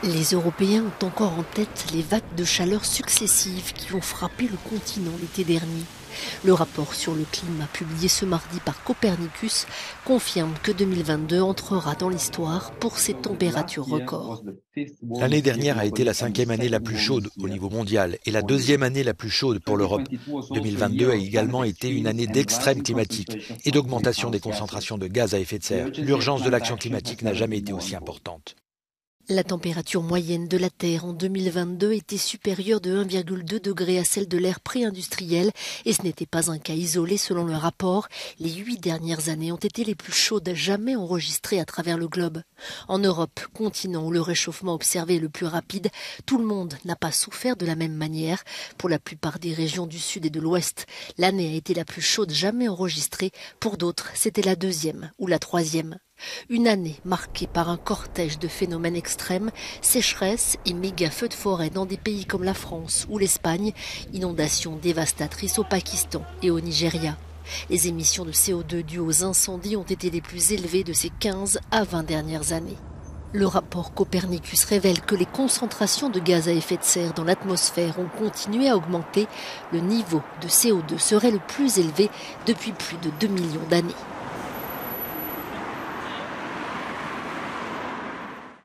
Les Européens ont encore en tête les vagues de chaleur successives qui ont frappé le continent l'été dernier. Le rapport sur le climat publié ce mardi par Copernicus confirme que 2022 entrera dans l'histoire pour ses températures records. L'année dernière a été la 5e année la plus chaude au niveau mondial et la 2e année la plus chaude pour l'Europe. 2022 a également été une année d'extrême climatique et d'augmentation des concentrations de gaz à effet de serre. L'urgence de l'action climatique n'a jamais été aussi importante. La température moyenne de la Terre en 2022 était supérieure de 1,2 degré à celle de l'ère pré-industrielle et ce n'était pas un cas isolé selon le rapport. Les 8 dernières années ont été les plus chaudes jamais enregistrées à travers le globe. En Europe, continent où le réchauffement observé est le plus rapide, tout le monde n'a pas souffert de la même manière. Pour la plupart des régions du sud et de l'ouest, l'année a été la plus chaude jamais enregistrée. Pour d'autres, c'était la 2e ou la 3e. Une année marquée par un cortège de phénomènes extrêmes, sécheresse et méga feux de forêt dans des pays comme la France ou l'Espagne, inondations dévastatrices au Pakistan et au Nigeria. Les émissions de CO2 dues aux incendies ont été les plus élevées de ces 15 à 20 dernières années. Le rapport Copernicus révèle que les concentrations de gaz à effet de serre dans l'atmosphère ont continué à augmenter. Le niveau de CO2 serait le plus élevé depuis plus de 2 millions d'années.